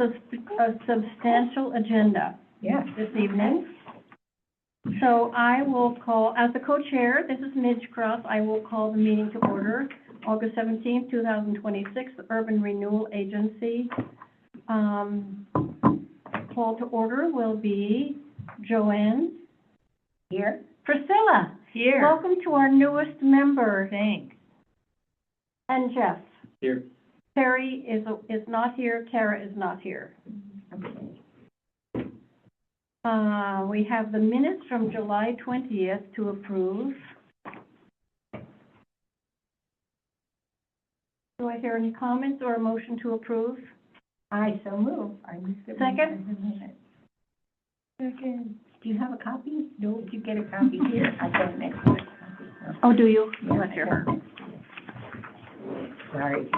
a substantial agenda this evening. So I will call, as the co-chair, this is Midge Cross, I will call the meeting to order, August 17th, 2026, the Urban Renewal Agency. Call to order will be Joanne. Here. Priscilla. Here. Welcome to our newest member. Thanks. And Jeff. Here. Terry is not here. Tara is not here. Okay. We have the minutes from July 20th to approve. Do I hear any comments or a motion to approve? I so move. Second? Second. Do you have a copy? No, did you get a copy here? I got an extra copy. Oh, do you? Yeah, Let's hear her. Sorry.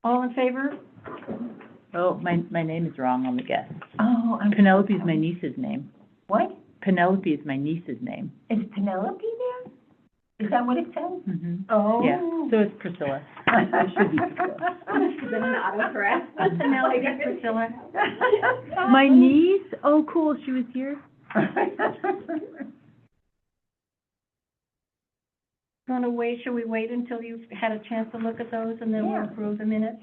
All in favor? Oh, my name is wrong on the guess. Oh, Penelope is my niece's name. What? Penelope is my niece's name. Is Penelope there? Is that what it says? Mm-hmm. Oh. Yeah, so it's Priscilla. It should be Priscilla. Is it an autocorrect? Penelope, Priscilla. My niece? Oh, cool, she was here? Shall we wait until you've had a chance to look at those and then we'll approve the minutes?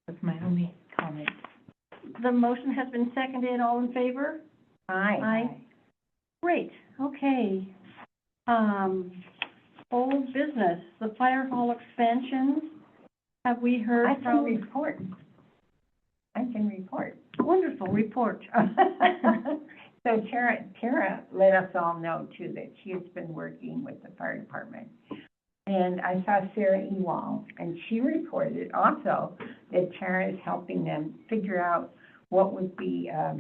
That's my only comment. The motion has been seconded. All in favor? Aye. Aye. Great, okay. Old business, the fire hall expansion. Have we heard I can from? report. Wonderful, report. So Tara let us all know too that she has been working with the fire department. And I saw Sarah Ewald, and she reported also that Tara is helping them figure out what would be a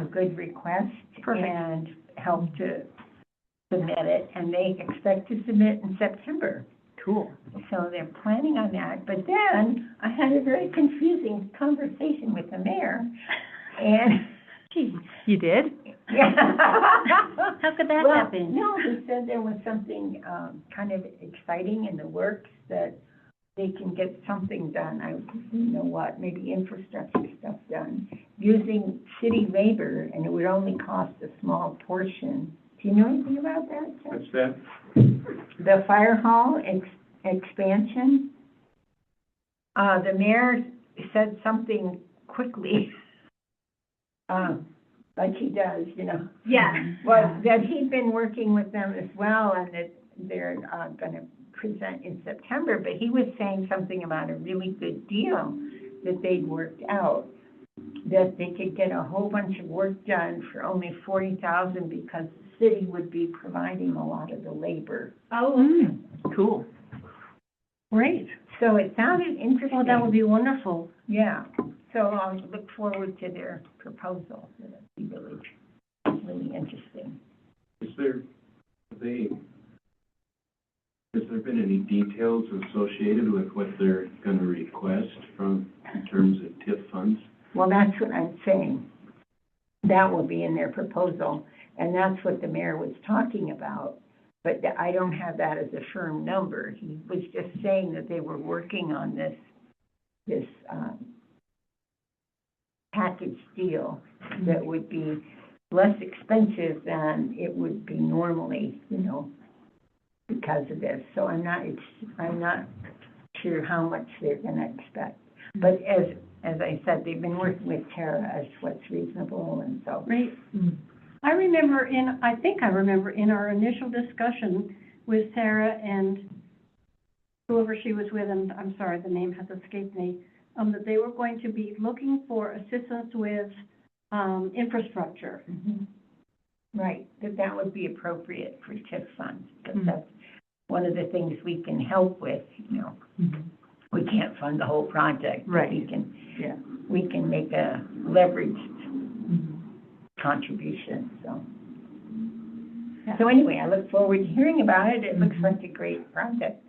good request. Perfect. And help to submit it, and they expect to submit in September. Cool. So they're planning on that. But then I had a very confusing conversation with the mayor, and Gee, you did? yeah. How could that Well, happen? no, he said there was something kind of exciting in the works that they can get something done. I don't know what, maybe infrastructure stuff done using city labor, and it would only cost a small portion. Do you know anything about that, Jeff? What's that? The fire hall expansion. The mayor said something quickly, like he does, you know. Yeah. Well, that he'd been working with them as well, and that they're going to present in September. But he was saying something about a really good deal that they'd worked out, that they could get a whole bunch of work done for only $40,000 because the city would be providing a lot of the labor. Oh, Cool. great. So it sounded interesting. Well, that would be wonderful. Yeah. So I'll look forward to their proposal. That'd be really interesting. Has there been any details associated with what they're going to request in terms of TIF funds? Well, that's what I'm saying. That will be in their proposal, and that's what the mayor was talking about. But I don't have that as a firm number. He was just saying that they were working on this package deal that would be less expensive than it would be normally, you know, because of this. So I'm not sure how much they're going to expect. But as I said, they've been working with Tara as what's reasonable, and so. Great. I think I remember in our initial discussion with Sarah and whoever she was with, and I'm sorry, the name has escaped me, that they were going to be looking for assistance with infrastructure. Mm-hmm. Right, that would be appropriate for TIF funds, because that's one of the things we can help with, you know. Mm-hmm. We can't fund the whole project, but Right. we can make a leveraged contribution, so. Yeah. So anyway, I look forward to hearing about it. It looks like a great project.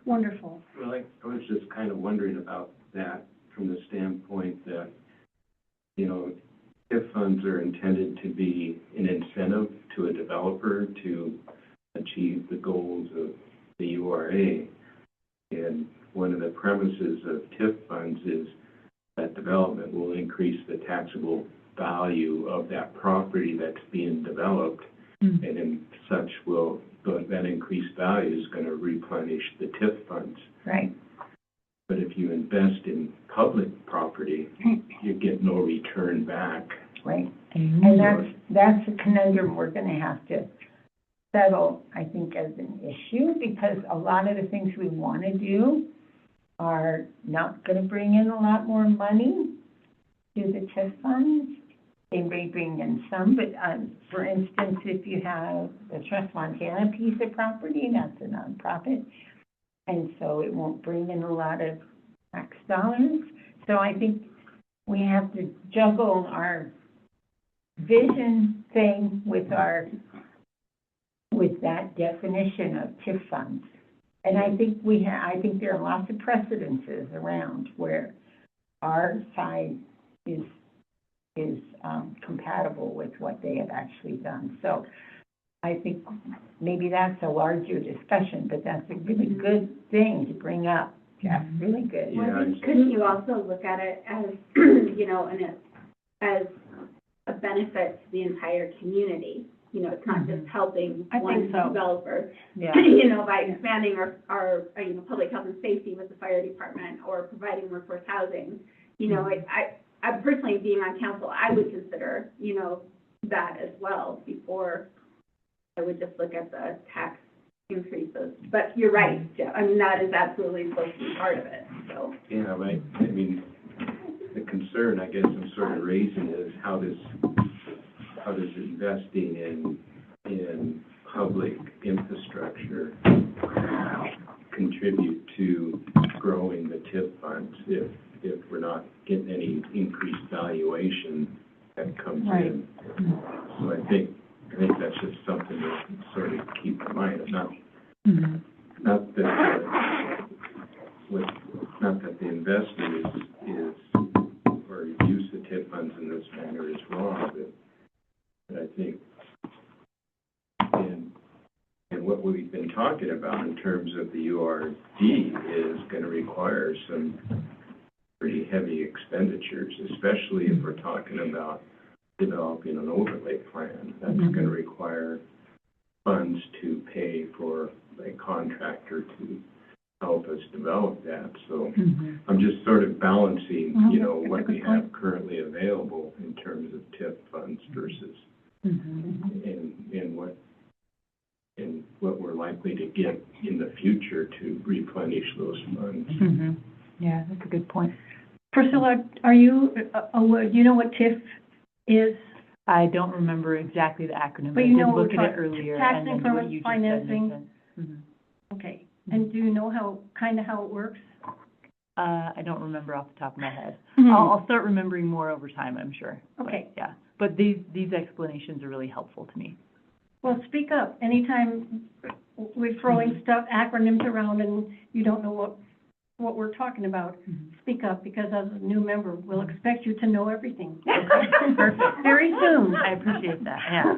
Wonderful. Well, I was just kind of wondering about that from the standpoint that, you know, TIF funds are intended to be an incentive to a developer to achieve the goals of the URA. And one of the premises of TIF funds is that development will increase the taxable value of that property that's being developed, and in such will that increased value is going to replenish the TIF funds. Right. But if you invest in public property, you get no return back. Right. And that's a conundrum we're going to have to settle, I think, as an issue, because a lot of the things we want to do are not going to bring in a lot more money to the TIF funds. They may bring in some, but for instance, if you have the Trust Montana piece of property, that's a nonprofit, and so it won't bring in a lot of tax dollars. So I think we have to juggle our vision thing with that definition of TIF funds. And I think I think there are lots of precedences around where our side is compatible with what they have actually done. So I think maybe that's a larger discussion, but that's a really good thing to bring up, Jeff. Really good. Yeah, Well, I think, couldn't you also look at it as, as a benefit to the entire community? It's not just helping one developer, by expanding our public health and safety with the fire department or providing workforce housing. I personally, being on council, I would consider, that as well before I would just look at the tax increases. But you're right, Jeff. I mean, that is absolutely supposed to be part of it, so. Yeah, right. I mean, the concern, I guess, I'm sort of raising is how does investing in public infrastructure contribute to growing the TIF funds if we're not getting any increased valuation that comes in. So I think that's just something to sort of keep in mind. Not that the investment is or use the TIF funds in this manner is wrong, but I think and what we've been talking about in terms of the URD is going to require some pretty heavy expenditures, especially if we're talking about developing an overlay plan. That's going to require funds to pay for a contractor to help us develop that. So I'm just sort of balancing, what we have currently available in terms of TIF funds versus and what we're likely to get in the future to replenish those funds. Yeah, that's a good point. Priscilla, are you, do you know what TIF is? I don't remember exactly the acronym, But I you did know look what at it earlier. tax and then what increment you just financing. said makes sense. Okay. And do you know how it works? I don't remember off the top of my head. Mhm. I'll start remembering more over time, I'm sure. Okay. But, yeah, but these explanations are really helpful to me. Well, speak up. Anytime we're throwing stuff, acronyms around and you don't know what we're talking about, speak up, because as a new member, we'll expect you to know everything. Perfect. Very soon. I appreciate that, yeah.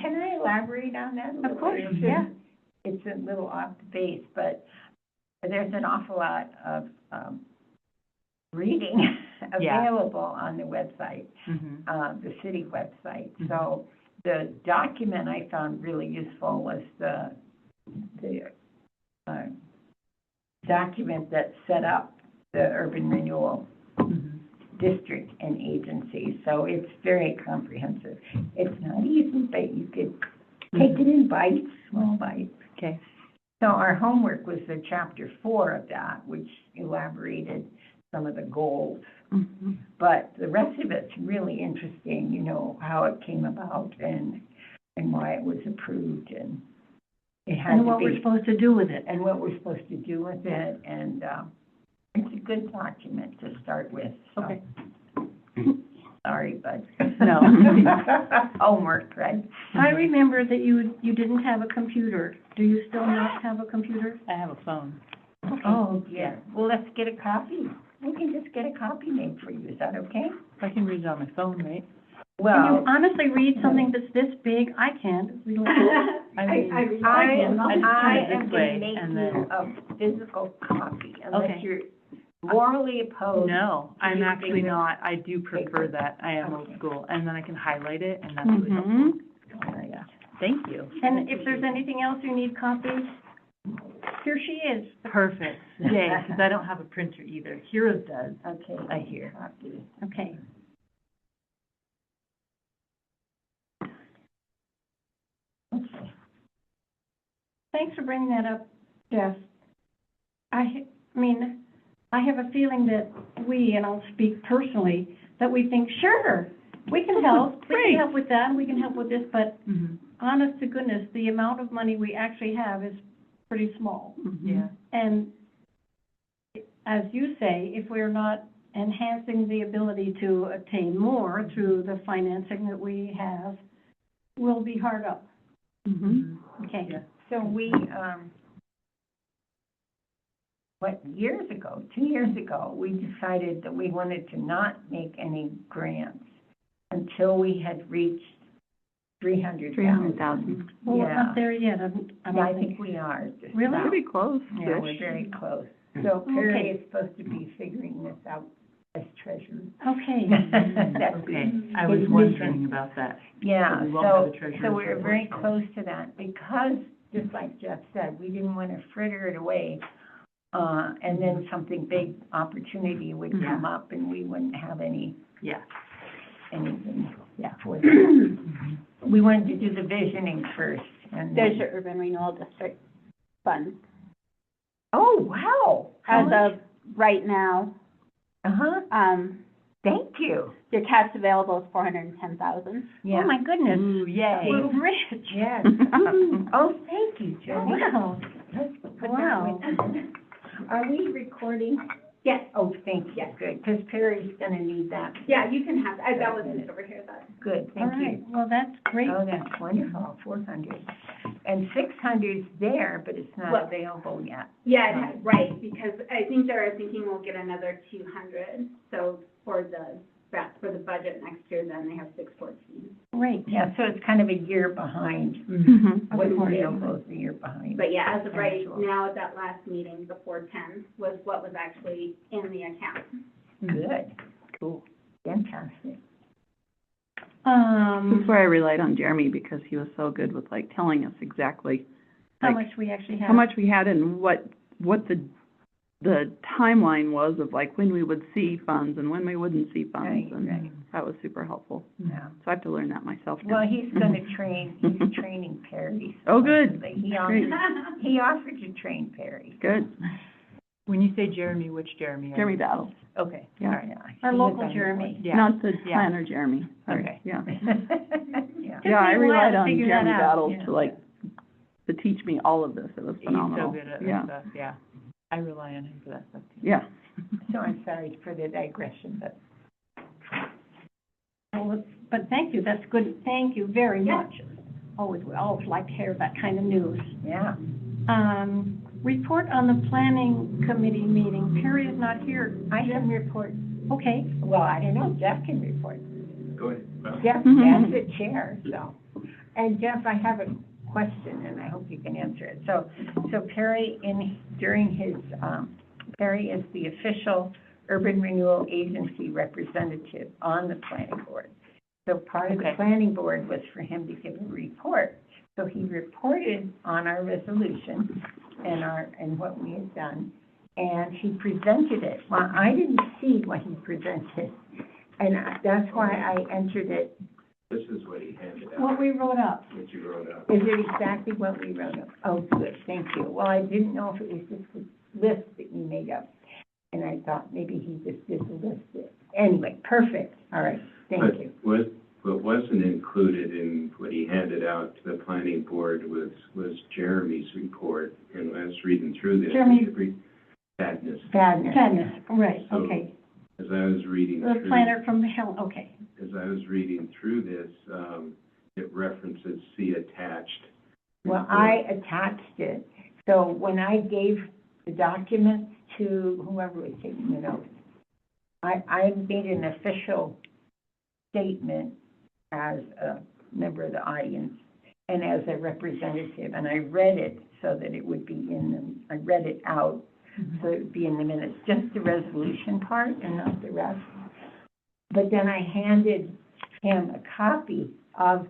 Can I elaborate on that a little Of course, bit? yeah. It's a little off the base, but there's an awful lot of reading available on the website, the city website. So the document I found really useful was the document that set up the urban renewal district and agency. So it's very comprehensive. It's not easy, but you could take it in bites, small bites. Okay. So our homework was the chapter 4 of that, which elaborated some of the goals. But the rest of it's really interesting, how it came about and why it was approved and it had And what we're supposed to do with it. and what we're supposed to do with it. And it's a good document to start with. So. Okay. Sorry, but No. homework, right? I remember that you didn't have a computer. Do you still not have a computer? I have a phone. Oh, dear. Well, let's get a copy. We can just get a copy made for you. Is that okay? I can read it on my phone, right? Can Well, you honestly read something that's this big? I can't. I read that. I can. I'll just turn it am this going way to make and you then- a physical copy, unless Okay. you're morally opposed. No, I'm using actually this not. I do prefer paper. that. I am old Okay. school. And then I can highlight it, and that's really helpful. All right. Yeah. Thank you. And if there's anything else you need copies, here she is. Perfect. Yay, because I don't have a printer either. Heroes does. Okay. I hear. Copy. Okay. Okay. Thanks for bringing that up, Jeff. I mean, I have a feeling that and I'll speak personally, that we think, sure, we can help. We Great. can help with that, and we can help with this, but Mm-hmm. honest to goodness, the amount of money we actually have is pretty small. Yeah. And as you say, if we're not enhancing the ability to attain more through the financing that we have, we'll be hard up. Mm-hmm. Okay. Yeah. So we, 2 years ago, we decided that we wanted to not make any grants until we had reached 300,000. 300,000. Well, we're Yeah. not there yet, I Yeah, don't I think. think we are. Just Really? about. Pretty close. Yeah, we're very close. So Perry Okay. is supposed to be figuring this out as treasurer. Okay. That's Okay, it. I was His wondering mission. about that. Yeah, But we won't have so, a treasurer's so we're report. very close to that, because, just like Jeff said, we didn't want to fritter it away, and then something big opportunity would Yeah. come up, and we wouldn't have anything Yeah. for that. We wanted to do the visioning first, and There's then, your urban renewal district fund. oh, wow! How As much? of right now, Uh-huh, thank you. your cash available is 410,000. Yeah. Oh, my goodness. Ooh, yay. We're rich. Yes. Oh, thank you, Jenny. Wow. Let's put that Wow. with- Are we recording? Yes, Oh, thank you, Yes. good, because Perry's gonna need that. yeah, you can have, that was just over here, that. Good, All thank right, you. well, that's great. Oh, that's wonderful, 400. And 600's there, but it's not Well- available yet. Yeah, right, because I think they're thinking we'll get another 200, so for the budget next year, then they have 614. Great. Yeah, so it's kind of a year behind. Mm-hmm. What's course. available is a year behind. But yeah, as of right Actual. now, at that last meeting, the 410 was what was actually in the account. Good, Cool. fantastic. That's where I relied on Jeremy, because he was so good with like telling us exactly How like, much we actually have. how much we had and what the timeline was of like when we would see funds and when we wouldn't see funds. Right, And right. that was super helpful. Yeah. So I have to learn that myself now. Well, he's gonna he's training Perry. Oh, good. supposedly. Great. He offered to train Perry. Good. When you say Jeremy, which Jeremy? are Jeremy you- Battle. Okay, Yeah. all right. Our He local was on the Jeremy. board. Yeah. Not the Yeah. planner Jeremy. Sorry. Okay. Yeah. Yeah. Took Yeah, I me a while relied to on figure that Jeremy out. Battles Yeah. to like, to teach me all of this. It was He's so phenomenal. good at Yeah. that stuff, yeah. I rely on him for that stuff too. Yeah. So I'm sorry for the digression, but Well, but thank you, that's good, thank you very Yeah. much. We always like to hear that kind of news. yeah. Report on the planning committee meeting, Perry is not here. I can report, Okay, well, I don't know, Jeff can report. Go ahead. Well, Jeff, Jeff's the chair, so. And Jeff, I have a question, and I hope you can answer it. So Perry, during his, Perry is the official Urban Renewal Agency representative on the planning board. So part of the Okay. planning board was for him to give a report. So he reported on our resolution and what we had done, and he presented it. Well, I didn't see what he presented, and that's why I entered it. This is what he handed out, what we wrote up. what you wrote up. Is it exactly what we wrote up? Oh, good, thank you. Well, I didn't know if it was just a list that you made up, and I thought maybe he just did the list. Anyway, perfect, all right, thank you. What wasn't included in what he handed out to the planning board was Jeremy's report, and I was reading through this. Jeremy- Sadness. Sadness. Right, So- okay. As I was reading The through. planner from the Hill, okay. As I was reading through this, it references see attached. Well, report. I attached it, so when I gave the documents to whoever was taking the notes, I made an official statement as a member of the audience and as a representative, and I read it so that it would be I read it out so it would be in the minutes, just the resolution part and not the rest. But then I handed him a copy of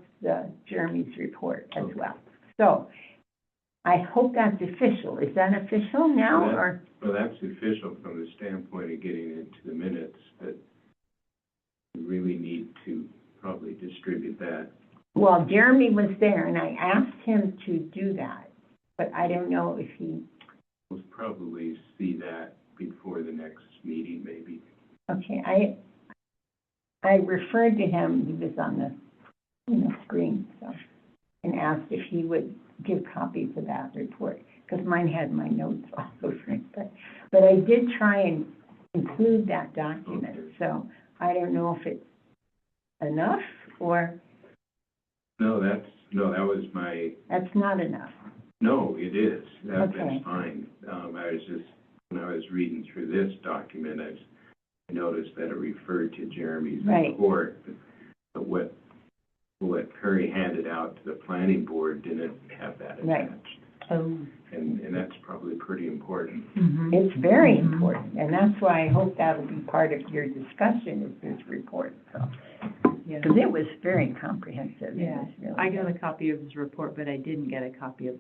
Jeremy's report as well. So I hope that's official. Is that official now, or? Well, that's official from the standpoint of getting into the minutes, but we really need to probably distribute that. Well, Jeremy was there, and I asked him to do that, but I don't know if he... We'll probably see that before the next meeting, maybe. Okay, I referred to him, he was on the screen, so, and asked if he would give copies of that report, because mine had my notes all over it, but I did try and include that document, Okay. So I don't know if it's enough, or... No, that was my... That's not enough. No, it is. That's Okay. fine. When I was reading through this document, I noticed that it referred to Jeremy's Right. report, but what Perry handed out to the planning board didn't have that attached. Right. Oh. And that's probably pretty important. It's very important, and that's why I hope that'll be part of your discussion, is this report, so. Yeah. Because it was very comprehensive. It Yeah, was really I got good. a copy of his report, but I didn't get a copy of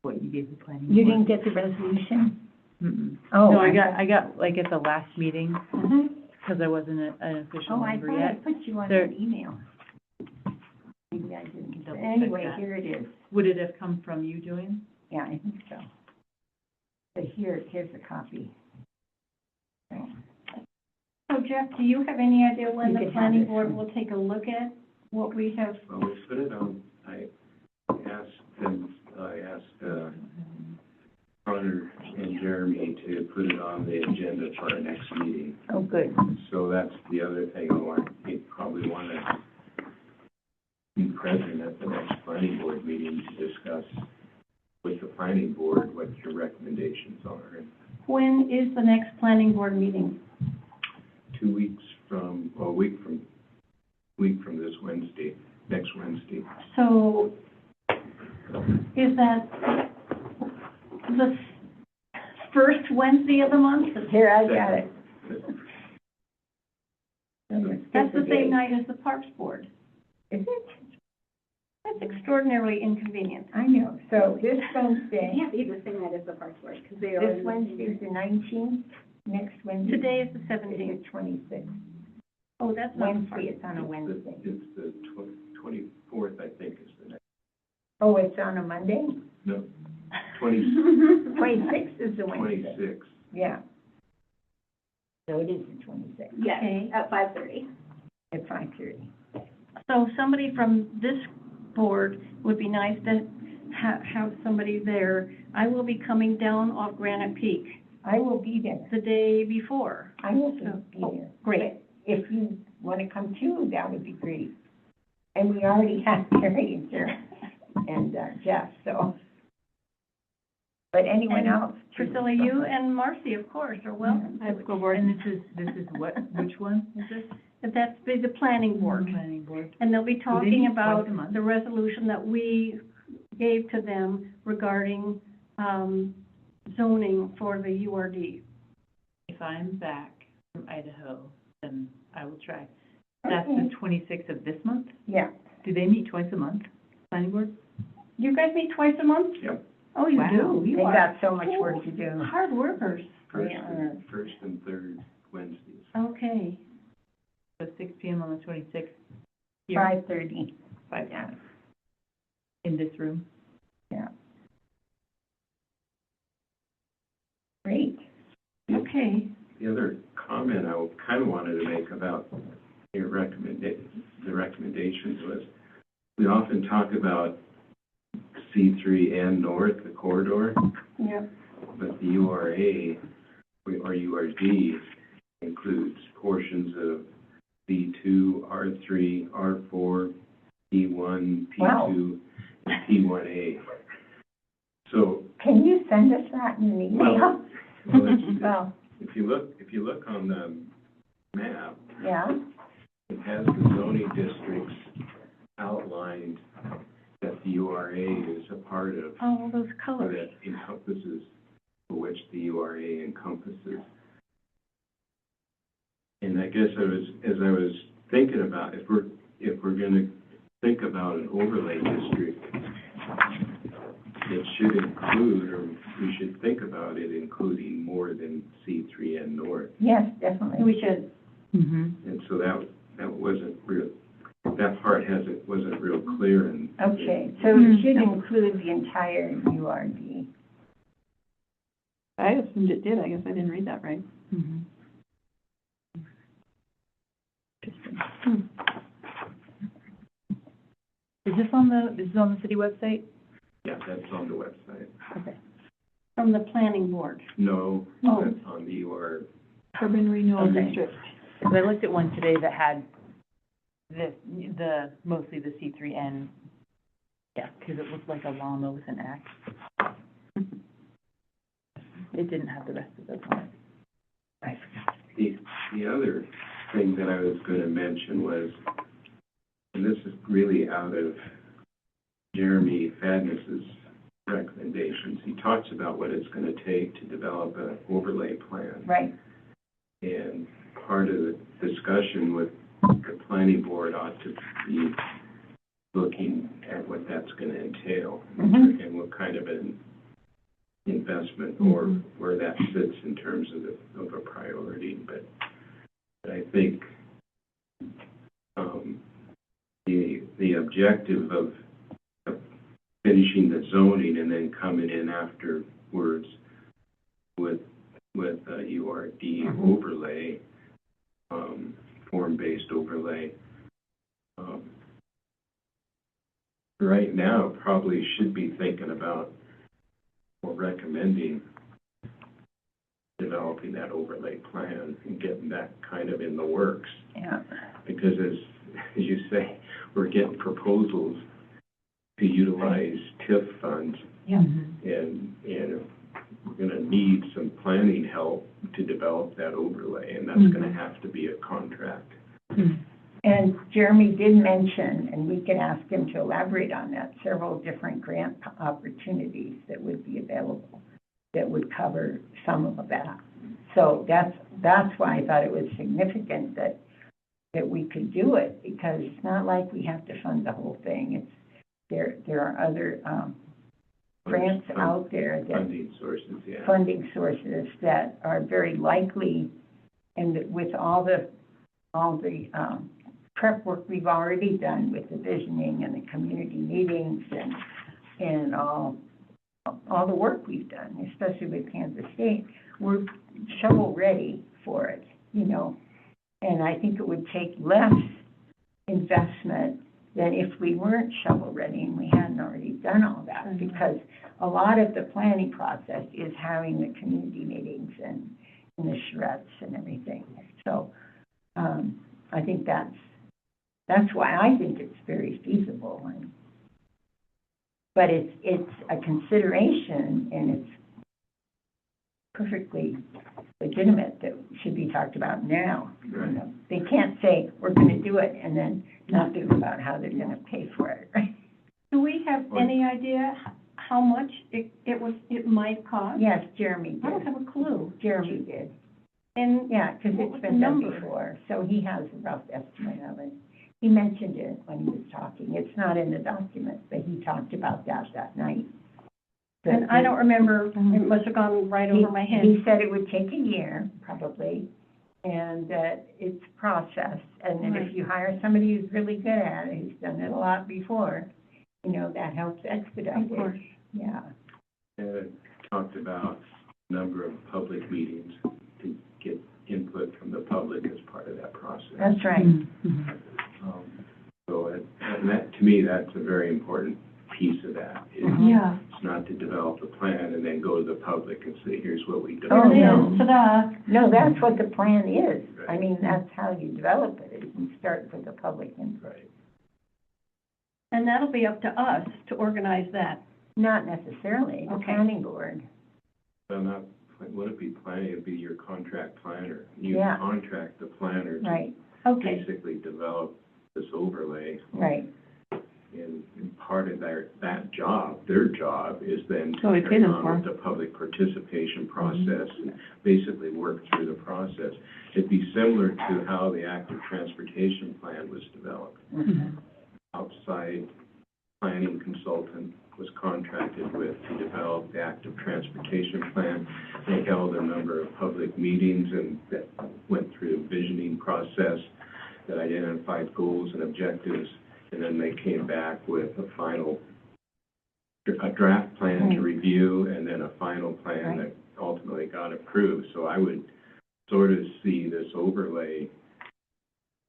what you gave the planning board. You didn't get the resolution? Mm-mm. Oh. No, I got, like, at the last meeting, Mhm. because I wasn't an official Oh, I member thought I yet. put you on There- an email. Maybe I didn't. Double check Anyway, that. here it is. Would it have come from you, Joanne? Yeah, I think so. But here's a copy. So Jeff, do you have any idea when You the can have planning it. board will take a look at what we have? Well, we put it on, I asked Connor and Jeremy to put it on the agenda for our next meeting. Oh, good. So that's the other thing you probably want to be present at the next planning board meeting to discuss with the planning board what your recommendations are. And When is the next planning board meeting? 2 weeks from, well, a week from this Wednesday, next Wednesday. So is that the first Wednesday of the month? Here, I got it. That's the same night as the Parks Board. Is it? That's extraordinarily inconvenient. I know. So this It Wednesday, can't be the same night as the Parks Board, because they are. this Wednesday is the 19th, next Wednesday. Today is the is 17th. the 26th. Oh, that's not the Wednesday, Parks. it's on a Wednesday. It's the 24th, I think, is the next, Oh, it's on a Monday? no, 20, 26th is the Wednesday. 26th. Yeah. So it is the 26th Yes, Okay. at 5:30. at 5:30. So somebody from this board would be nice to have somebody there. I will be coming down off Granite Peak I will be there. the day before. I will be Oh, there. great. If you want to come too, that would be great. And we already have Terry and Sarah and Jeff, so. But anyone And else? Priscilla, you and Marcy, of course, are welcome. I have school board. And this is what, which one is this? That's the planning board. Planning board. And they'll be meet talking twice about a month? the resolution that we gave to them regarding zoning for the URD. If I'm back from Idaho, then I will try. That's Okay. the 26th of this month? Yeah. Do they meet twice a month, planning board? You guys meet twice a month? Yep. Oh, you Wow. do? You They've are got so much work to do. hard workers. First and third Wednesdays. Okay. So 6 PM on the 26th? Here, 5:30. 5, Yeah. in this room? Yeah. Great. Okay. The other comment I kind of wanted to make about your the recommendations was, we often talk about C3N North, the corridor, Yep. but the URA or URD includes portions of B2, R3, R4, P1, P2, Wow. and P1A. So, Can you send us that in an email? Well, if you look on the map, yeah. it has the zoning districts outlined that the URA is a part of, Oh, those or colors. that encompasses, for which the URA encompasses. And I guess as I was thinking about, if we're gonna think about an overlay district, it should include, or we should think about it including more than C3N North. Yes, definitely. We should. Mhm. And so that wasn't real, that part wasn't real clear in. Okay, so it should include the entire URD. I assumed it did, I guess I didn't read that right. Mhm. Interesting. Is this on the city website? Yeah, that's on the website. Okay. From the planning board. No, Oh. that's on the UR. Urban Renewal Okay. District. Because I looked at one today that had the mostly the C3N, yeah, because it looked like a llama with an axe. It didn't have the rest of those on it. The other thing that I was going to mention was, and this is really out of Jeremy Fadness's recommendations. He talks about what it's going to take to develop an overlay plan. Right. And part of the discussion with the planning board ought to be looking at what that's going to entail, Mhm. and what kind of an investment or where that sits in terms of a priority. But I think the objective of finishing the zoning and then coming in afterwards with a URD overlay, form-based overlay, right now probably should be thinking about or recommending developing that overlay plan and getting that kind of in the works. Yeah. Because as you say, we're getting proposals to utilize TIF funds, Yeah. and we're going to need some planning help to develop that overlay, and that's going to have to be a contract. And Jeremy did mention, and we can ask him to elaborate on that, several different grant opportunities that would be available that would cover some of that. So that's why I thought it was significant that we could do it, because it's not like we have to fund the whole thing. It's there are other grants out there that funding sources that are very likely, and with all the prep work we've already done with the visioning and the community meetings and all the work we've done, especially with Kansas State, we're shovel ready for it, you know. And I think it would take less investment than if we weren't shovel ready and we hadn't already done all that, because a lot of the planning process is having the community meetings and the charrettes and everything. So I think that's why I think it's very feasible. But it's a consideration, and it's perfectly legitimate that should be talked about now. Right. You know, they can't say we're going to do it and then not think about how they're going to pay for it, right? Do we have any idea how much it might cost? Yes, Jeremy did. I don't have a clue. Jeremy did. And Yeah, because what it's was been the done number? before, so he has a rough estimate of it. He mentioned it when he was talking. It's not in the document, but he talked about that night. And I don't remember, it must have gone right over my head. He said it would take a year, probably, and that it's processed, and that if you hire somebody who's really good at it, who's done it a lot before, you know, that helps expedite it. Of course. Yeah. Talked about a number of public meetings to get input from the public as part of that process. That's right. And that, to me, that's a very important piece of that. Yeah. It's not to develop a plan and then go to the public and say, here's what we do. Oh, There it no. is, ta-da. No, that's what the plan is. Right. I mean, that's how you develop it, is you start with the public input. Right. And that'll be up to us to organize that. Not necessarily, the Okay. planning board. Well, would it be planning? It'd be your contract planner. You Yeah. contract the planner to Right, Okay. basically develop this overlay. right. And part of that job, their job, is then to So we pay carry them on for with the public participation process and basically work through the process. It'd be similar to how the active transportation plan was developed. Mhm. Outside planning consultant was contracted with to develop the active transportation plan. They held a number of public meetings and that went through a visioning process that identified goals and objectives, and then they came back with a draft plan to review, and then a final plan that ultimately got approved. So I would sort of see this overlay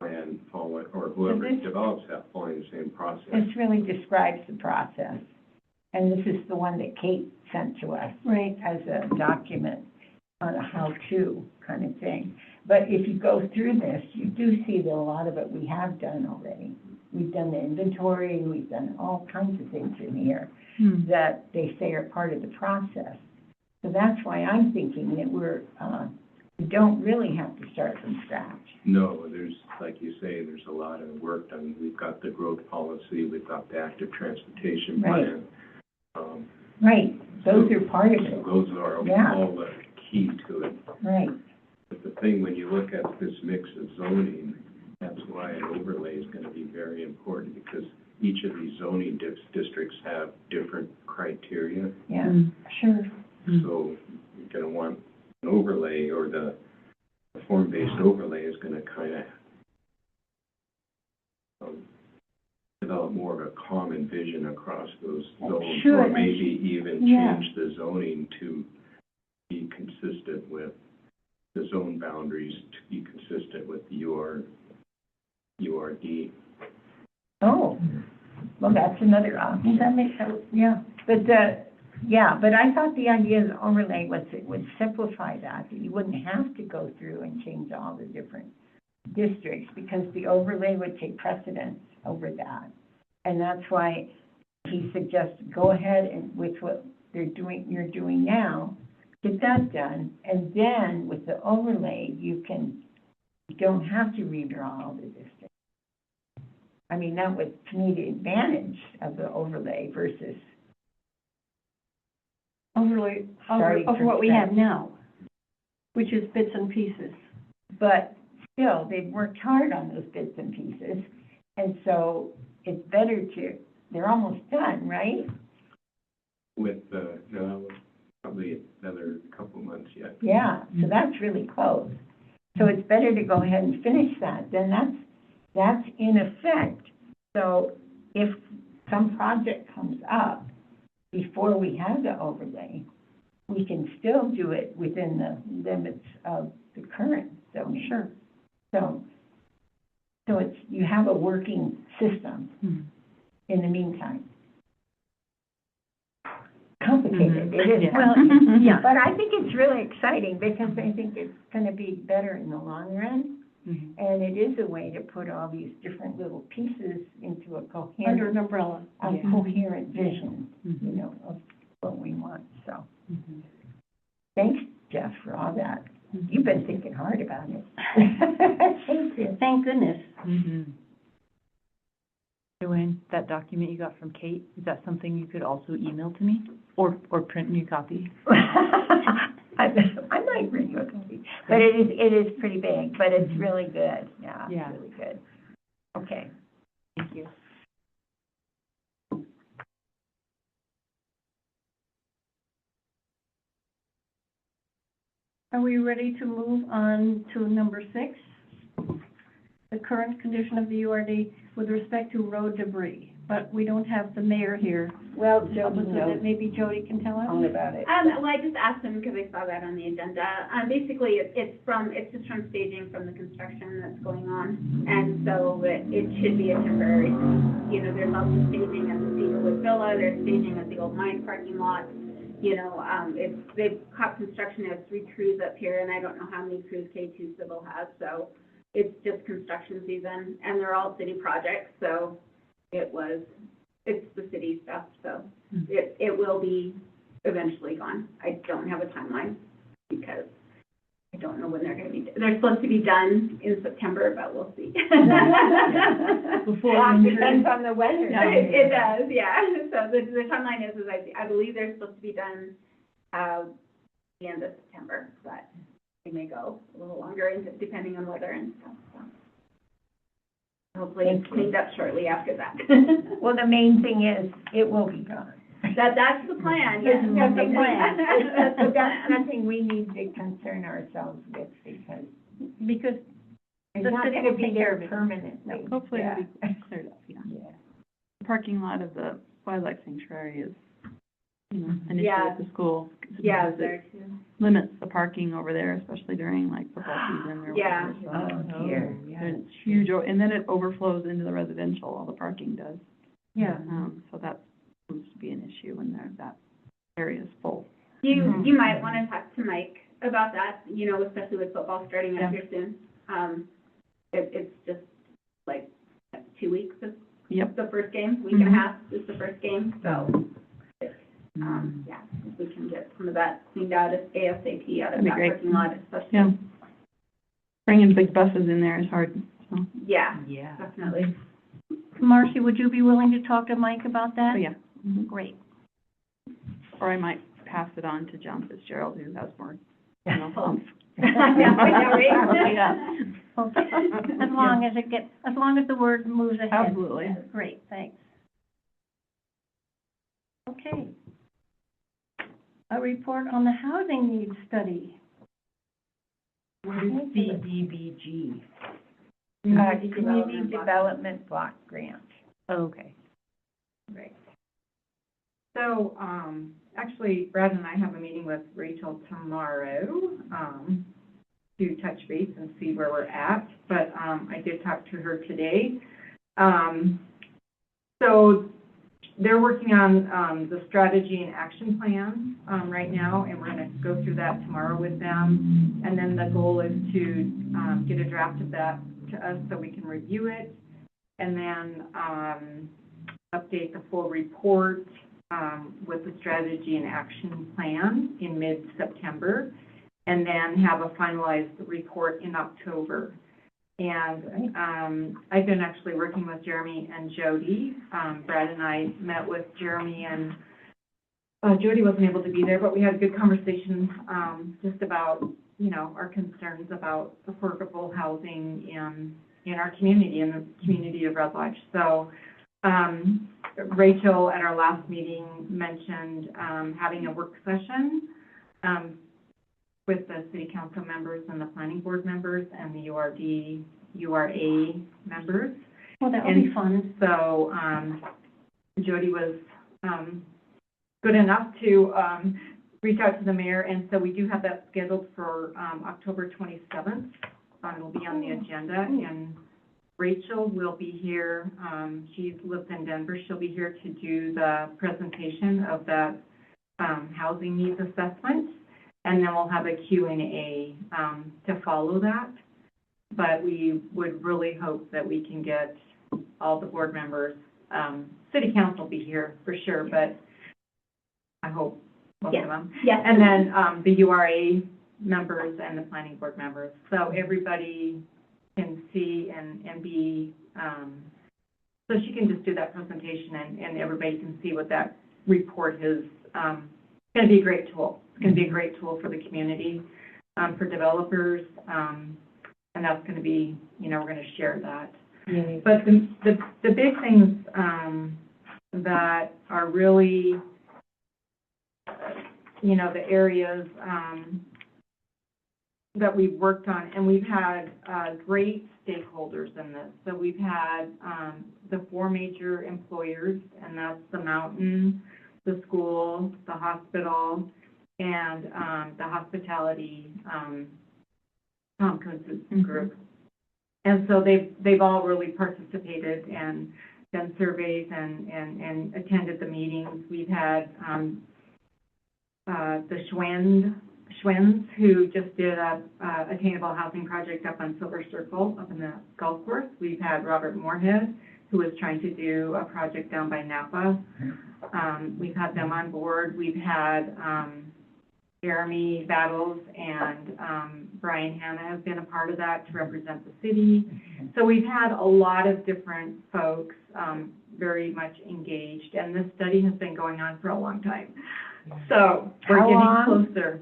plan follow, or whoever develops that, following the same process. This really describes the process, and this is the one that Kate sent to us. Right. As a document on a how-to kind of thing. But if you go through this, you do see that a lot of it we have done already. We've done the inventory, we've done all kinds of things in here that they say are part of the process. So that's why I'm thinking that we don't really have to start from scratch. No, there's, like you say, there's a lot of work done. We've got the growth policy, we've got the active transportation plan. Right, those are part of So it. those are all the key to it. Right. But the thing, when you look at this mix of zoning, that's why an overlay is going to be very important, because each of these zoning districts have different criteria. Yeah, Sure. So you're going to want an overlay, or the form-based overlay is going to kind of develop more of a common vision across those zones, or maybe even change the zoning to be consistent with the zone boundaries, to be consistent with the URD. Oh, well, that's another option. That makes sense. Yeah, but but I thought the idea of the overlay was it would simplify that you wouldn't have to go through and change all the different districts, because the overlay would take precedence over that. And that's why he suggested go ahead and with what you're doing now, get that done, and then with the overlay, you don't have to redraw all the districts. I mean, that would, to me, the advantage of the overlay versus Overlay of what we have now, which is bits and pieces. But still, they've worked hard on those bits and pieces, and so it's better they're almost done, right? With probably another couple months yet. Yeah, so that's really close. So it's better to go ahead and finish that, then that's in effect. So if some project comes up before we have the overlay, we can still do it within the limits of the current zoning. Sure. So it's, you have a working system in the meantime. Complicated, it is. Well, yeah. But I think it's really exciting, because I think it's gonna be better in the long run. And it is a way to put all these different little pieces into a Under an umbrella. coherent vision, you know, of what we want, so. Thanks, Jeff, for all that. You've been thinking hard about it. Thank you. Thank goodness. Joanne, that document you got from Kate, is that something you could also email to me, or print me a copy? I might bring you a copy, but it is pretty big, but it's really good, yeah, Yeah. it's really good. Okay. Thank you. Are we ready to move on to number 6? The current condition of the URD with respect to road debris, but we don't have the mayor here. Well, So Jody knows maybe Jody can tell us? all about it. Well, I just asked him because I saw that on the agenda. Basically, it's just from staging from the construction that's going on, and so it should be a temporary. You know, there's also staging at the Cedarwood Villa. There's staging at the old mine parking lot. You know, they've caught construction. They have 3 crews up here, and I don't know how many crews K2 Civil has. So it's just construction season, and they're all city projects. So it's the city stuff. So it will be eventually gone. I don't have a timeline because don't know when they're gonna be, they're supposed to be done in September, but we'll see. Before Well, winter. depends on the weather. Yeah. It does, yeah. So the timeline is I believe they're supposed to be done, the end of September, but they may go a little longer, depending on weather and stuff, so. Hopefully it's cleaned up shortly after that. Well, the main thing is, it will be gone. That's the plan, yes. That's the plan. But That's that's nothing we need to concern ourselves with, because it's The not city gonna will be take care there of it. permanently. Hopefully Yeah. it'll be cleared up, yeah. Yeah. The parking lot of the wildlife sanctuary is, you know, an issue Yeah. with the school. Yeah, because there it too. limits the parking over there, especially during like football season or Yeah. whatever, so. Oh, dear. There's huge, and then it overflows into the residential, all the parking does. Yeah. So that proves to be an issue when that area is full. You might want to talk to Mike about that, you know, especially with football starting up Yeah. here soon. It's just like 2 weeks is Yep. the first game, week and a half is the first game, so, yeah, if we can get some of that cleaned out as ASAP out of That'd be that great. parking lot especially. Yeah. Bringing big buses in there is hard, so, Yeah, Yeah. definitely. Marcy, would you be willing to talk to Mike about that? but yeah. Mhm. Great. Or I might pass it on to John Fitzgerald, who has more, you know, oomph. Yeah, right? Yeah. Okay. As long as the word moves ahead. Absolutely. Great, thanks. Okay. A report on the housing needs study. What is CDBG? Community Development Block Grant. Okay. Right. So, actually, Brad and I have a meeting with Rachel tomorrow, to touch base and see where we're at, but, I did talk to her today. So they're working on, the strategy and action plan, right now, and we're gonna go through that tomorrow with them. And then the goal is to, get a draft of that to us so we can review it, and then, update the full report, with the strategy and action plan in mid-September, and then have a finalized report in October. And I've been actually working with Jeremy and Jody. Brad and I met with Jeremy, and Jody wasn't able to be there, but we had a good conversation just about, you know, our concerns about affordable housing in our community, in the community of Red Lodge. So Rachel at our last meeting mentioned having a work session with the city council members and the planning board members and the URA members. Well, that would be fun. So Jody was good enough to reach out to the mayor, and so we do have that scheduled for October 27th. It'll be on the agenda, and Rachel will be here. She lives in Denver. She'll be here to do the presentation of that housing needs assessment, and then we'll have a Q&A to follow that. But we would really hope that we can get all the board members. City council will be here for sure, but I hope most of them. Yes. And then the URA members and the planning board members. So everybody can see and be, so she can just do that presentation and everybody can see what that report is. It's going to be a great tool. It's going to be a great tool for the community, for developers, and that's going to be, you know, we're going to share that. Yeah. But the big things that are really, you know, the areas that we've worked on, and we've had great stakeholders in this. So we've had the 4 major employers, and that's the mountain, the school, the hospital, and the hospitality Tompkins group. And so they've all really participated and done surveys and attended the meetings. We've had the Schwens, who just did a attainable housing project up on Silver Circle, up in the golf course. We've had Robert Moorhead, who was trying to do a project down by Napa. We've had them on board. We've had Jeremy Battles and, Brian Hanna have been a part of that to represent the city. So we've had a lot of different folks, very much engaged, and this study has been going on for a long time. So we're How long? getting closer.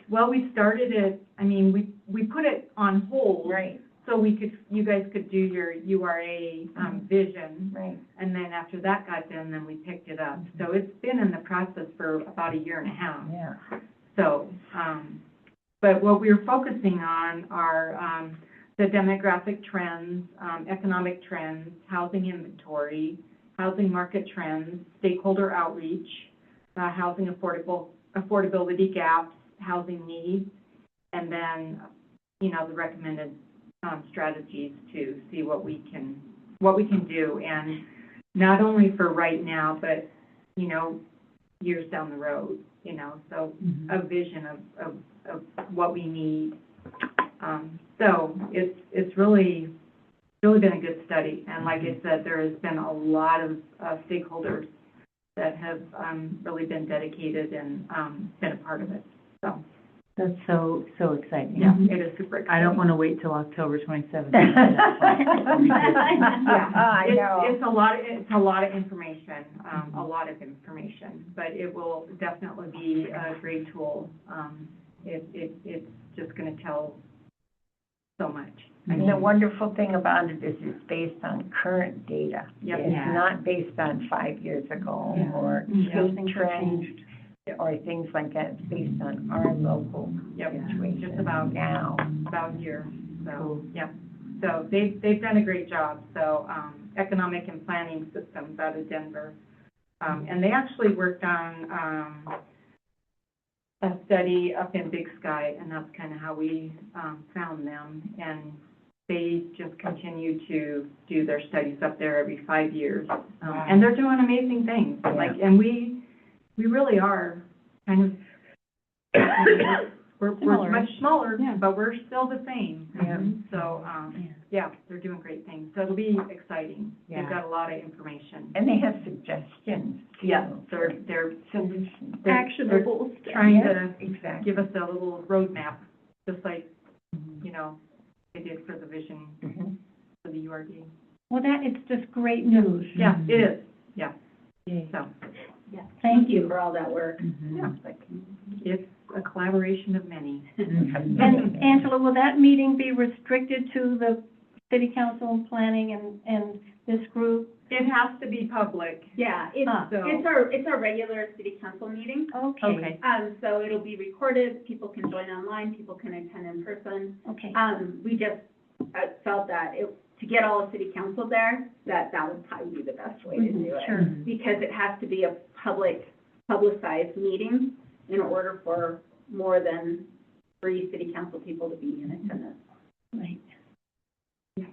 Well, we started it, I mean, we put it on hold. Right, So you guys could do your URA, vision. right. And then after that got done, then we picked it up. So it's been in the process for about a year and a half. Yeah. So, but what we're focusing on are, the demographic trends, economic trends, housing inventory, housing market trends, stakeholder outreach, housing affordability gaps, housing needs, and then, you know, the recommended, strategies to see what we can do. And not only for right now, but, you know, years down the road, you know, so a vision of what we need. So it's really been a good study. And like I said, there has been a lot of stakeholders that have really been dedicated and been a part of it. So That's so exciting. yeah, it is super exciting. I don't want to wait till October 27th. I know. It's a lot of information, but it will definitely be a great tool. It's just going to tell so much. And the wonderful thing about it is it's based on current data. Yep. It's Yeah. not based on 5 years ago Yeah. or Yeah. state trends or things like that. It's based on our local Yep. situation Just about now. here. So, Cool. yeah. So they've done a great job. So, economic and planning systems out of Denver. And they actually worked on, a study up in Big Sky, and that's kind of how we, found them. And they just continue to do their studies up there every 5 years. And they're doing amazing things. Yeah. Like, and we really are kind of, we're Similar. much smaller, Yeah. but we're still the same. Yeah. So, yeah, they're doing great things. So it'll be exciting. Yeah. They've got a lot of information. And they have suggestions. too, Yeah, for they're solutions. Actionable stuff. trying Yeah, to exactly. give us a little roadmap, just like, you know, they did for the vision Mhm. for the URD. Well, it's just great news. Yeah, it is, yeah, Yay. so, Yeah. Thank you. For all that work. yeah, it's a collaboration of many. And Angela, will that meeting be restricted to the city council and planning and this group? It has to be public. Yeah, So- it's our regular city council meeting. Okay. So it'll be recorded, people can join online, people can attend in person. Okay. We just felt that to get all of city council there, that would probably be the best way to do it. Sure. Because it has to be a publicized meeting in order for more than 3 city council people to be in attendance. Right. Is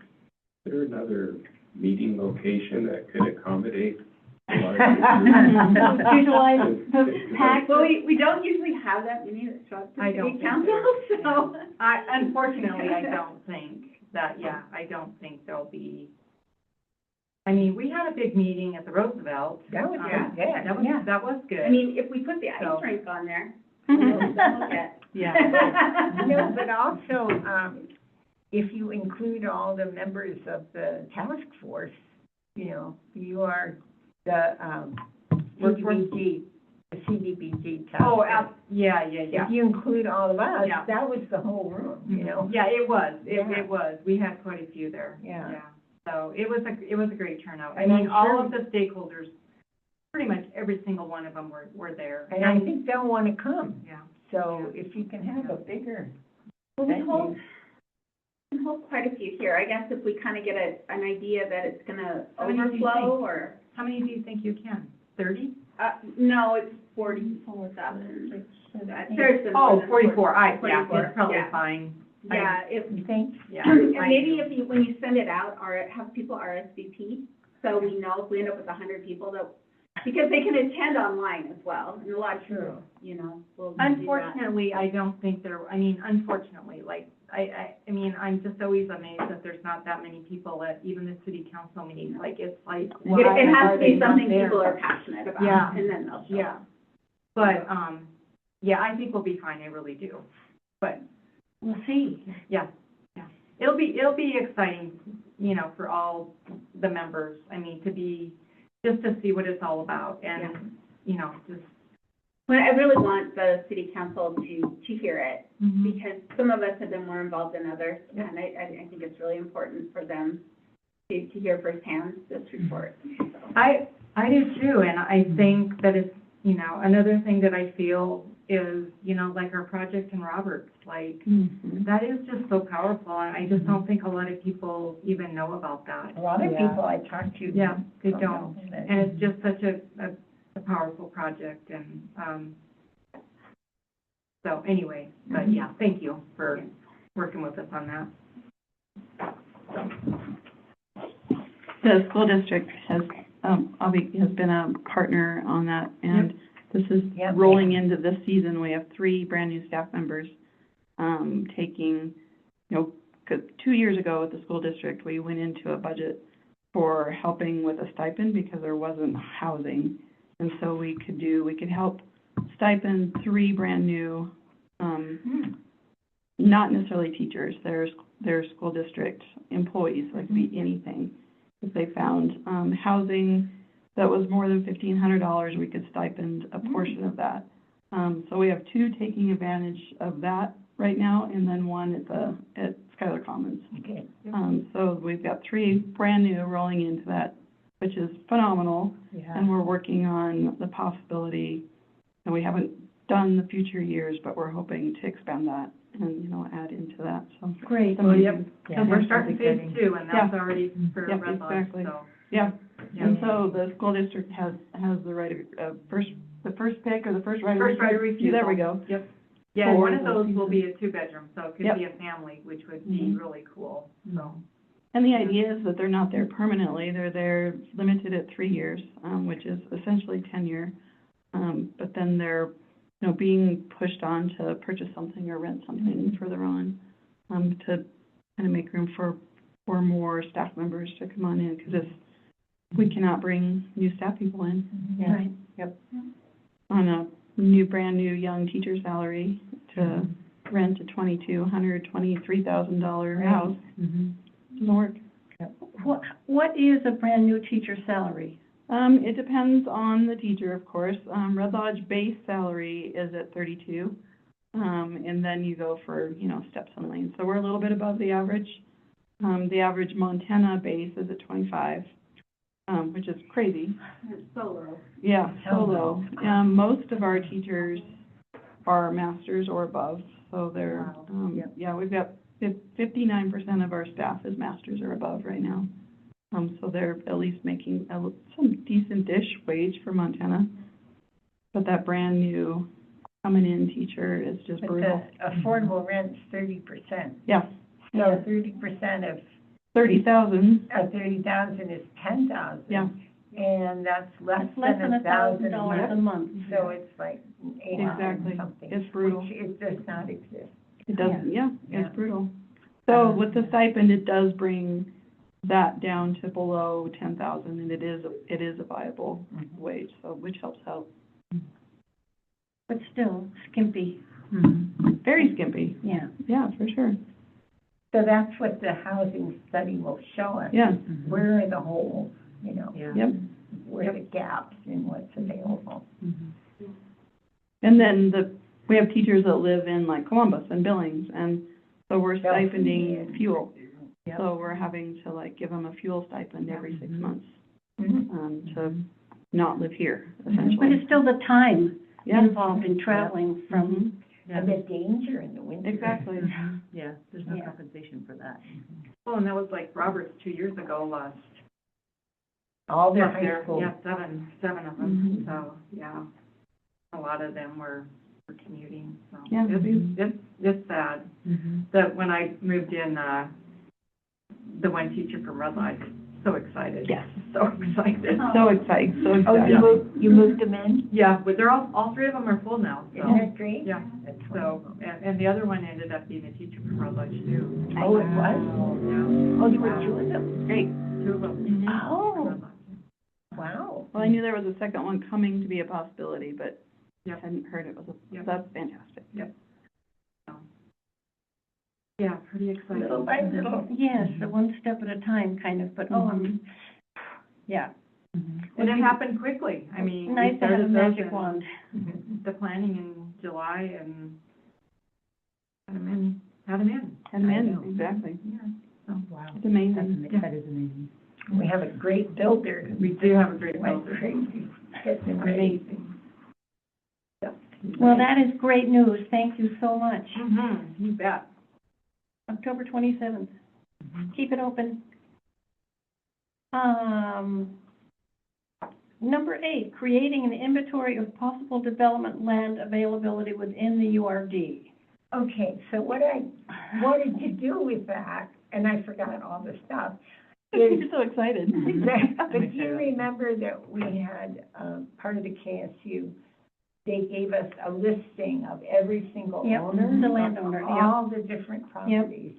there another meeting location that could accommodate a larger group? Visualize the pack. Well, we don't usually have that many that show up to I city don't think council, so. Unfortunately, I don't think I don't think there'll be, I mean, we had a big meeting at the Roosevelt. That was Yeah. good, yeah. That was good. I mean, if we put the ice So- rink on there, we'll get. Yeah. No, but also, if you include all the members of the task force, you know, you are the, CDBG, the CDBG task Oh, force. yeah. If you include all of us, Yeah. that was the whole room, you know? Yeah, it was, Yeah. it was. We had quite a few there. Yeah. So it was a great turnout. I And mean, I'm all sure- of the stakeholders, pretty much every single one of them were there. And I think they'll want to come, Yeah. so if you can have a bigger Well, we venue. hope quite a few here. I guess if we kind of get an idea that it's gonna How many do you overflow think? or, How many do you think you can? 30? no, it's 47. There's some more Oh, than 44, yeah, 44, it's probably yeah. fine. Yeah, if, You think? Yeah. and maybe if you, when you send it out, have people RSVP, so we know if we end up with 100 people that, because they can attend online as well, and a lot of people, you know, will do that. Unfortunately, I don't think unfortunately, like, I mean, I'm just always amazed that there's not that many people at even the city council meetings, like, it's like, why It has are to be they not something there? people are passionate about, Yeah. and then they'll show Yeah, up. but, yeah, I think we'll be fine, I really do. But, We'll see. yeah, yeah. It'll be exciting, you know, for all the members. I mean, just to see what it's all about and, you know, just. Well, I really want the city council to hear it, Mm-hmm. because some of us have been more involved than others, and I think it's really important for them to hear firsthand this report. So. I do too, and I think that it's, you know, another thing that I feel is, you know, like our project in Roberts, like, that is just so powerful, and I just don't think a lot of people even know about that. A lot of people I talk to. Yeah, they don't, know. and it's just such a powerful project, and, so anyway, but yeah, thank you for working with us on that. The school district has been a partner on that, and this is Yep. rolling into this season. We have 3 brand-new staff members, taking, you know, 'cause 2 years ago with the school district, we went into a budget for helping with a stipend because there wasn't housing. And so we could help stipend 3 brand-new, not necessarily teachers, they're school district employees, like be anything. If they found housing that was more than $1,500, we could stipend a portion of that. So we have 2 taking advantage of that right now, and then 1 at Schuyler Commons. Okay. So we've got 3 brand new rolling into that, which is phenomenal. Yeah. And we're working on the possibility, and we haven't done the future years, but we're hoping to expand that and, you know, add into that, so. Great. Some of you- Because we're starting phase 2, and that's already for Yep, Red Lodge, exactly. so. Yeah, Yeah. and so the school district has the right of, the first pick or the first right of First right of refusal. There we go. Yep. Yeah, and For one of the those will season. be a 2-bedroom, so it could Yep. be a family, which would be Mhm. really cool, so. And the idea is that they're not there permanently, they're there limited at 3 years, which is essentially tenure. But then they're, you know, being pushed on to purchase something or rent something further on, to kind of make room for more staff members to come on in, because we cannot bring new staff people in. Yeah. Right. Yep. On a brand new young teacher salary to rent a $2,200, $23,000 house, doesn't work. What is a brand-new teacher salary? It depends on the teacher, of course. Red Lodge base salary is at 32, and then you go for, you know, steps and lanes. So we're a little bit above the average. The average Montana base is at 25, which is crazy. It's so low. Yeah, so low. Most of our teachers are masters or above, so they're, yeah, we've got 59% of our staff is masters or above right now. So they're at least making some decent-ish wage for Montana. But that brand new coming in teacher is just But brutal. the affordable rent's 30%. Yeah, So 30% of 30,000, 30,000 is 10,000. yeah, And that's less It's less than than $1,000 a month. So it's like 800 Exactly. something. It's brutal. Which it does not exist. it doesn't, yeah, Yeah. it's brutal. So with the stipend, it does bring that down to below 10,000, and it is a viable wage, so, which helps out. But still skimpy, Very skimpy, yeah. yeah, for sure, So that's what the housing study will show us. yeah, Where are the holes, you know? yep. Where are the gaps in what's available? And then we have teachers that live in like Columbus and Billings, and so we're stipending fuel. Yep. So we're having to like give them a fuel stipend every 6 months, Mhm. to not live here, But essentially. it's still the time Yeah, involved in traveling from, And the danger in the winter. exactly. Yeah, there's no Yeah. compensation for that. Well, and that was like Roberts 2 years ago lost. All their Up high there, school. yeah, seven of them, so, yeah. A lot of them were commuting, so. Yeah. It's sad. That when I moved in, the one teacher from Red Lodge, so excited. Yes. So excited. So exciting, so Oh, exciting. you moved them in? Yeah, but they're all 3 of them are full now, so. Isn't that great? Yeah, That's so, wonderful. and the other one ended up being a teacher from Red Lodge too. Oh, it was? Yeah, Oh, you were 2 of them? Great. 2 of them. Oh, Red Lodge. wow. Well, I knew there was a second one coming to be a possibility, but Yep. hadn't heard it was Yep. that's fantastic. Yeah, pretty exciting. Little by little, yes, the one step at a time, kind of, but, yeah. And it happened quickly. I mean, we Nice to have a started magic those wand. the planning in July and had them in. And then, exactly. Yeah. Oh, wow. It's amazing. That is amazing. We have a great builder. We do have a great Went builder. crazy. Getting them ready. Amazing. Well, that is great news. Thank you so much. You bet. October 27th. Keep it open. Number 8, creating an inventory of possible development land availability within the URD. Okay, so what I wanted to do with that, and I forgot all the stuff, is, You're so excited. but do you remember that we had, part of the KSU, they gave us a listing of every single Yep, owner? the landowner, of yep. all the different properties.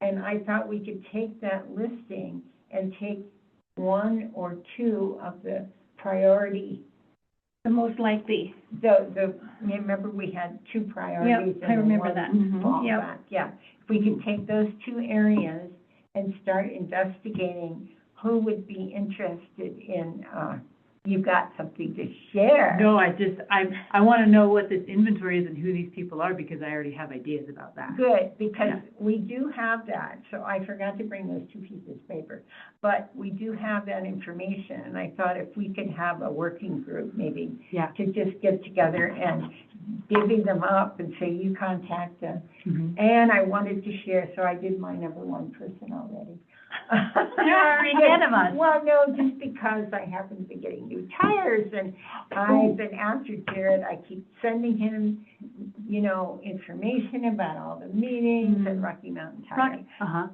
And I thought we could take that listing and take one or two of the priority, The most likely. remember we had two priorities? Yep, I remember that. Fallback, yeah. If we could take those two areas and start investigating who would be interested in, you've got something to share. No, I want to know what this inventory is and who these people are, because I already have ideas about that. Good, because we do have that, so I forgot to bring those two pieces of paper. But we do have that information, and I thought if we could have a working group, maybe, Yeah. to just get together and divvy them up and say, you contact them. Mhm. And I wanted to share, so I did my number one person already. You're already ahead of us. Well, no, just because I happen to be getting new tires, and I've been after Jared, I keep sending him, information about all the meetings at Rocky Mountain Tire.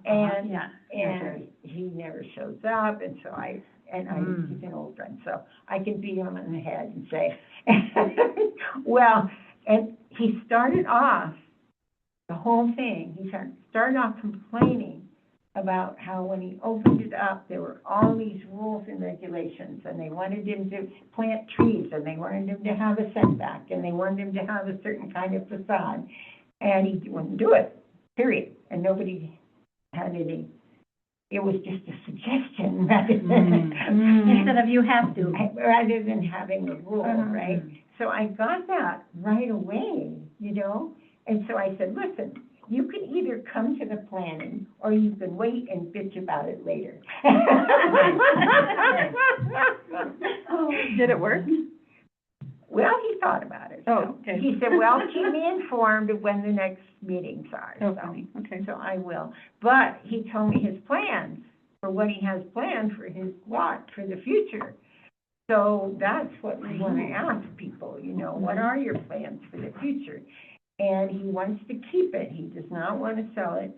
And, Yeah. and he never shows up, and so he's an old friend, so I can beat him in the head and say, well, and he started off, the whole thing, he started off complaining about how when he opened it up, there were all these rules and regulations, and they wanted him to plant trees, and they wanted him to have a setback, and they wanted him to have a certain kind of facade, and he wouldn't do it, period. And nobody had any, it was just a suggestion rather than, Instead of you have to. rather than having a rule, right? So I got that right away, and so I said, listen, you can either come to the planning, or you can wait and bitch about it later. Did it work? Well, he thought about it. Oh, okay. He said, well, keep me informed of when the next meetings are. Oh, funny. Okay. So I will. But he told me his plans, for what he has planned for his lot for the future. So that's what we want to ask people, what are your plans for the future? And he wants to keep it. He does not want to sell it.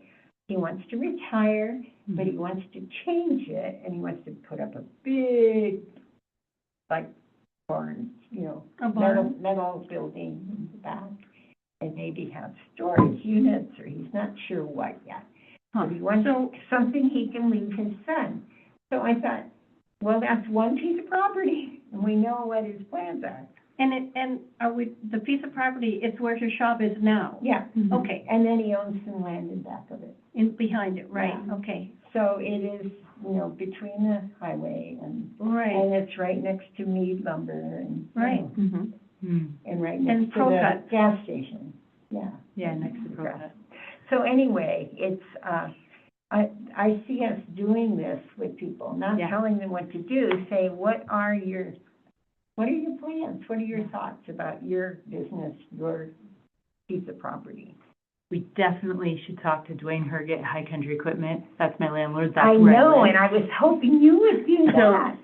He wants to retire, but he wants to change it, and he wants to put up a big, barn, A barn. metal building in the back, and maybe have storage units, or he's not sure what yet. But he wants something he can leave his son. So I thought, well, that's one piece of property, and we know what his plans are. And are we, the piece of property, it's where his shop is now? Yeah. Okay, And then he owns some land in back of it. behind it, right, Yeah. okay. So it is, between the highway and it's right next to Mead Lumber and. Right. And right And next to the Procut. gas station, yeah. Yeah, next to Procut. So anyway, it's, I see us doing this with people, not telling them what to do, say, what are your plans? What are your thoughts about your business, your piece of property? We definitely should talk to Dwayne Herget, High Country Equipment. That's my landlord. That's I where know, live. and I was hoping you would do that.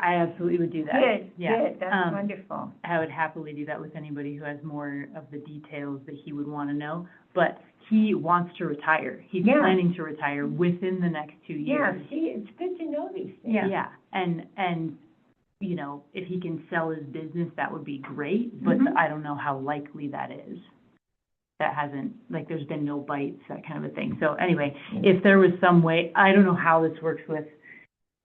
I absolutely would do that. Good, Yeah. good, that's wonderful. I would happily do that with anybody who has more of the details that he would want to know. But he wants to retire. He's planning to retire within the next 2 years. Yeah, see, it's good to know these things. Yeah. And if he can sell his business, that would be great, but I don't know how likely that is. That hasn't, there's been no bites, that kind of a thing. So anyway, if there was some way, I don't know how this works with,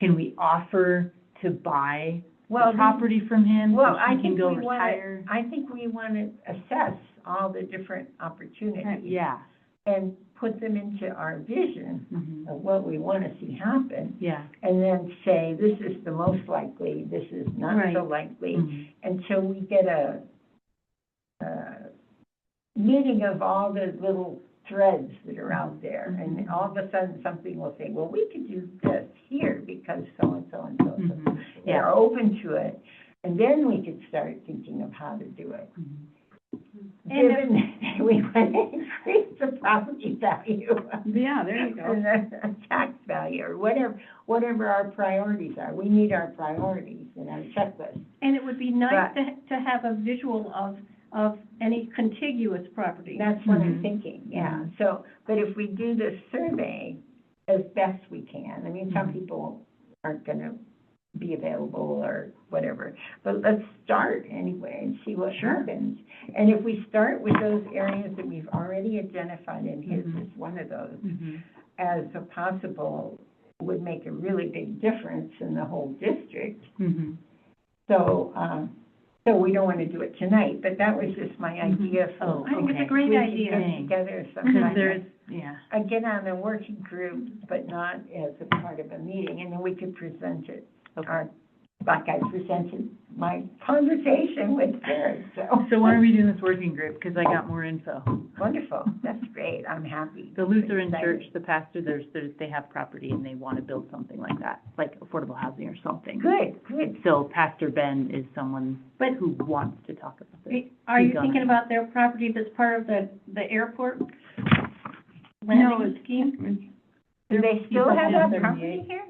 can we offer to buy Well, the property from him, so Well, I he can think go we wanna, retire? I think we wanna assess all the different opportunities. Yeah. And put them into our vision Mhm. of what we wanna see happen. Yeah. And then say, this is the most likely, this is not so Right. likely. Mhm. Until we get a meeting of all the little threads that are out there. And all of a sudden, something will say, well, we could do this here because so-and-so and so-and-so. Mhm. They Yeah. are open to it. And then we could start thinking of how to do it. Given that we want to increase the property value. Yeah, there you go. And the tax value, or whatever our priorities are. We need our priorities in our checklist. And it would be nice But- to have a visual of any contiguous property. That's what I'm Mhm. thinking, yeah. So, but if we do this survey as best we can, I mean, some Mhm. people aren't gonna be available or whatever, but let's start anyway and see what happens. And if we start with those areas that we've already identified, and his Mhm. is one of those, Mhm. as a possible, would make a really big difference in the whole district. Mhm. So, so we don't want to do it tonight, but that was just my idea for. Oh, I think it's a okay. great We idea. could get together Because sometime. there's, yeah. Get on a working group, but not as a part of a meeting, and then we could present it. Okay. Like I presented my conversation with Jared, so. So when are we doing this working group? Because I got more info. Wonderful, that's great, I'm happy. The Lutheran Excited. church, the pastor, they have property and they want to build something like that, like affordable housing or something. Good, good. So Pastor Ben is someone But- who wants to talk about this. Are you He's on thinking it. about their property that's part of the airport No, landing it's, scheme? Do they still People have have that 78. property here?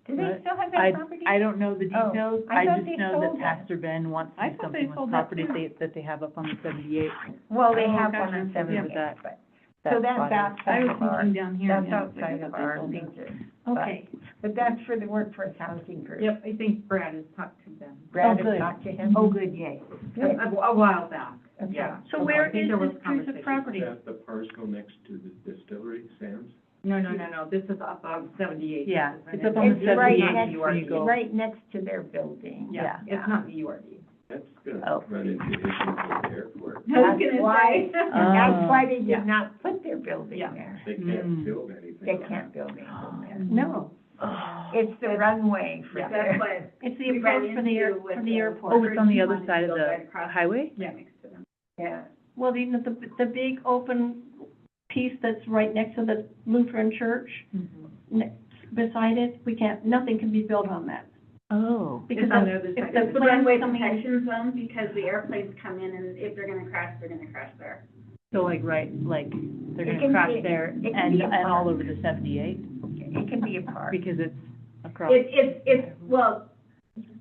Do they What? still have that property? I don't know the Oh, details. I I thought just they know sold that it. Pastor Ben wants to I do thought they something with sold that property too. that they have up on the 78. Well, they Oh, have gosh, one I'm on familiar 78, with that. but, That's so that's why. I outside was of our, thinking down here, that's yeah. outside I of thought they our sold it. region. Okay. But that's for the workforce housing group. Yep, I think Brad has talked to them. Brad Oh, has good. talked to him? Oh, good, yay. Good. A while back, Okay. yeah. So Okay. where I think is there was this piece conversation. of property? Is that the parcel next to the distillery, Sam's? No, this is up on 78. Yeah, This is it's right up on the It's right 78 next, before you go. right next to their building. Yeah. It's not the URD. That's gonna Oh. run into issues with the airport. I was That's gonna why, say. that's why they Yeah. did not put their building Yeah. there. They can't Mm. build anything. They on can't build anything there. No, It's the runway for Yeah. That's there. what it's the we ran approach for the into with for the airport. Oh, it's on the other Wanted to side of build right the across highway? Yeah. next to them. Yeah. Well, even the big open piece that's right next to the Lutheran church, beside it, nothing can be built on that. Oh. Because on the if other if side the of It's the plane's runway coming in- protection zone because the airplanes come in and if they're gonna crash there. So like, right, like, they're It gonna can crash be- there it can and be a all park. over the 78? It can be a park. Because it's across. Well,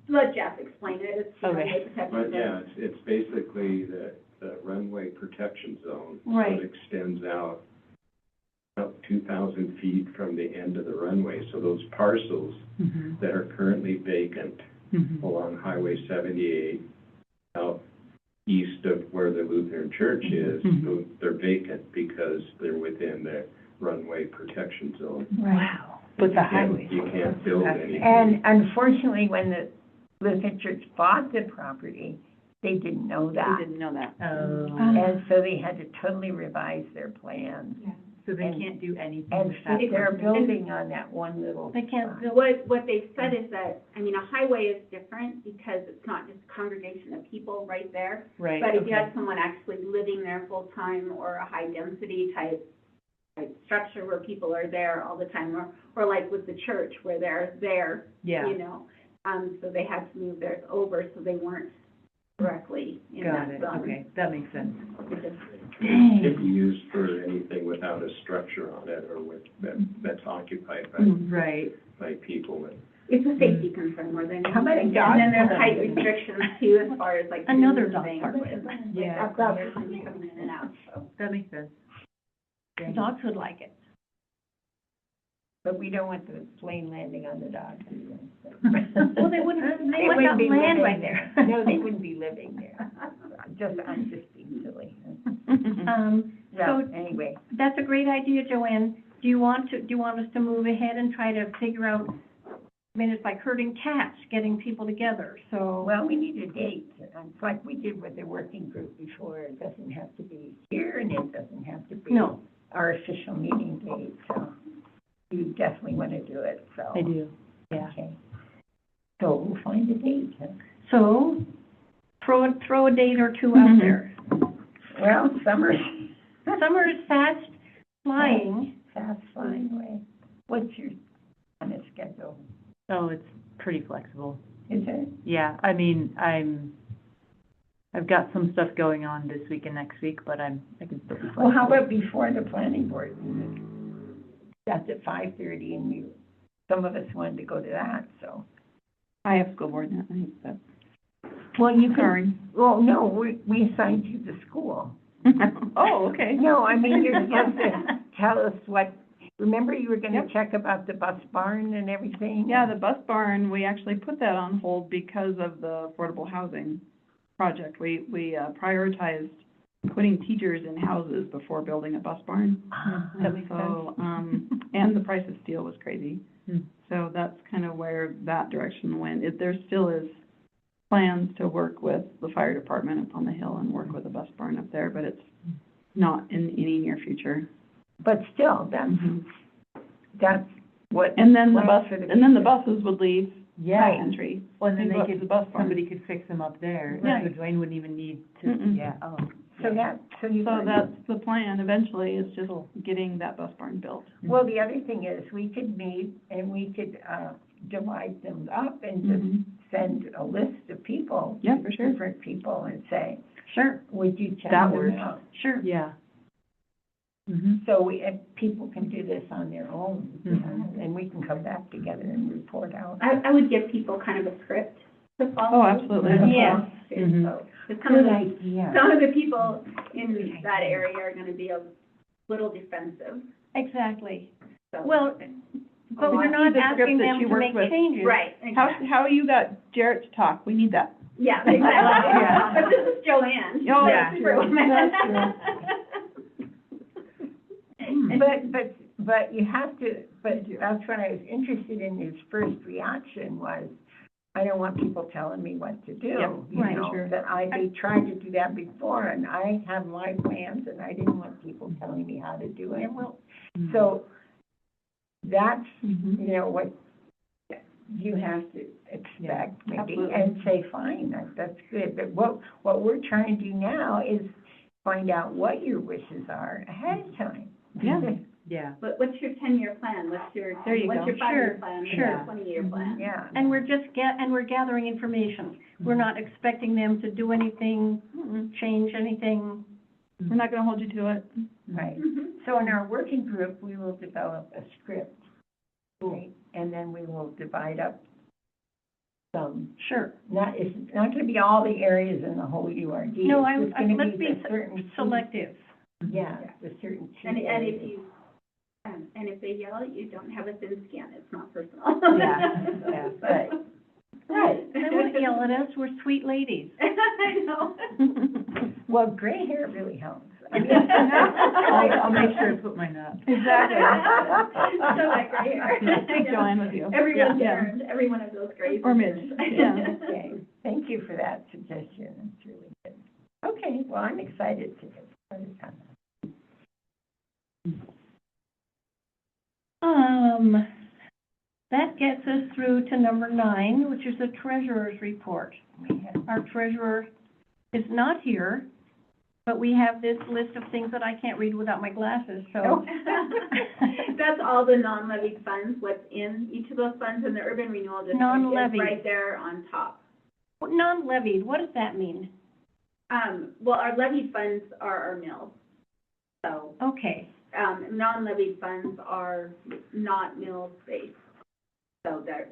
let Jeff explain it, it's the Okay. runway protection But zone. yeah, it's basically the runway protection zone. Right. So it extends out about 2,000 feet from the end of the runway. So those parcels Mhm. that are currently vacant Mhm. along Highway 78, out east of where the Lutheran church is, Mhm. they're vacant because they're within the runway protection zone. Wow. But the You can't- highway. You can't build anything. And unfortunately, when the Lutheran Church bought the property, they didn't know I that. didn't know that. Oh. And so they had to totally revise their plans So they and- can't do anything and with that. fit their property? building on that one little They can't spot. build. What they've said is that, I mean, a highway is different because it's not just a congregation of people right there. Right, But if okay. you had someone actually living there full-time or a high-density type structure where people are there all the time, or like with the church where they're there, Yeah. you know. So they had to move theirs over so they weren't directly in Got that it, zone. okay, that makes sense. It can be used for anything without a structure on it or that's occupied Right. by people. And It's a safety concern more than How many anything. dogs And then there's have height they? restrictions too, as far as like. Another dog moving park. with, Yeah. like, dogs coming in and out, so. That makes sense. The dogs would like it. But we don't want the plane landing on the dogs. Well, they wouldn't They have be land living right there. No, they wouldn't be living there. I'm just being silly. So Anyway, that's a great idea, Joanne. Do you want us to move ahead and try to figure out I mean, it's like herding cats, getting people together, so. Well, we need a date. It's like we did with the working group before. It doesn't have to be here, and it doesn't have to be No. our official meeting date, so you definitely want to do it, so. I do, yeah. Okay. So we'll find a date, huh? So, throw a date or two out there. Well, summer, Summer is fast flying. fast flying away. What's your kind of schedule? Oh, it's pretty flexible. Is it? Yeah, I mean, I've got some stuff going on this week and next week, but I can still be flexible. Well, how about before the planning board meeting? That's at 5:30, and some of us wanted to go to that, so. I have school board that night, but, Well, you sorry. Well, no, we assigned you to school. Oh, okay. No, I mean, you're supposed to tell us what, remember you were gonna Yep. check about the bus barn and everything? Yeah, the bus barn, we actually put that on hold because of the affordable housing project. We prioritized putting teachers in houses before building a bus barn. That makes So, and the price of steel was crazy. Hmm. So that's kind of where that direction went. There still is plans to work with the fire department up on the hill and work with a bus barn up there, but it's not in any near future. But still, that's what. And then the plans bus, for the and then the future. buses would leave Yeah, entry. well, and then and go they up to could, the bus barn. somebody could fix them up there, Yeah. so Dwayne wouldn't even need to, Mm-mm. yeah, oh. So you. So that's the plan eventually, is just getting that bus barn built. Well, the other thing is, we could meet and we could, divide them up and just Mhm. send a list of people. Yeah, for sure. Different people and say, Sure, would you check That them works. out? sure. Yeah. Mm-hmm. So if people can do this on their own, Mhm. and we can come back together and report out. I would give people kind of a script to follow. Oh, absolutely. Yes. Mhm. So, 'cause some of idea. some of the people in that area are gonna be a little defensive, Exactly. so. Well, but we we're need not the script asking that them she to worked make with. changes. Right, exactly. How you got Jarrett to talk? We need that. Yeah, exactly. Yeah. But this is Joanne. She's Oh, a yeah. superwoman. But you have to, but that's what I was interested in. His first reaction was, I don't want people telling me what to do. Yep, You right, know, sure. that they tried to do that before, and I have my plans, and I didn't want people telling me how to do it. Yeah, well, So that's, Mhm. you know, what you have to expect, maybe, absolutely. and say, fine, that's good. But what we're trying to do now is find out what your wishes are ahead of time. Yeah. Yeah. What's your 10-year plan? What's your There you go. 5-year Sure, plan? What's sure. your 20-year plan? Yeah. and we're just we're gathering information. We're not expecting them to do anything, change anything. We're not gonna hold you to it. Right. Mhm. So in our working group, we will develop a script, right? And then we will divide up some, Sure. it's not gonna be all the areas in the whole URD. No, It's just gonna let's be the certain. selective. Yeah, the certain. key And if areas. you, and if they yell at you, don't have a thin skin, it's not personal. Yeah, right. Right. They won't yell at us, we're sweet ladies. I know. Well, gray hair really helps. I'll make sure to put mine up. Exactly. So that gray hair. Take Joanne with you. Everyone's Yeah. earned, every one of those grays. Or is Midge, earned. yeah. Okay, thank you for that suggestion, it's really good. Okay, well, I'm excited to get started on that. That gets us through to number 9, which is the treasurer's report. Our treasurer is not here, but we have this list of things that I can't read without my glasses, so. That's all the non-levied funds, what's in each of those funds in the urban renewal district is Non-levied. right there on top. Non-levied, what does that mean? Well, our levied funds are our mills, so, Okay, non-levied funds are not mills based. So they're,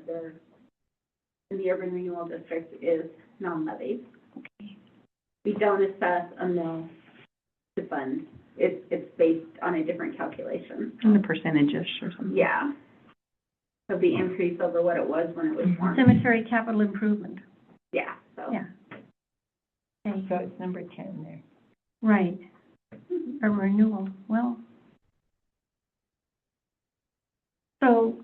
in the urban renewal district is non-levied. okay. We don't assess a mill to fund. It's based on a different calculation. In the percentages or something. Yeah. So the increase over what it was when it was formed. Cemetery capital improvement, Yeah, so. yeah. Okay, So it's number 10 there. right. A renewal, well. So,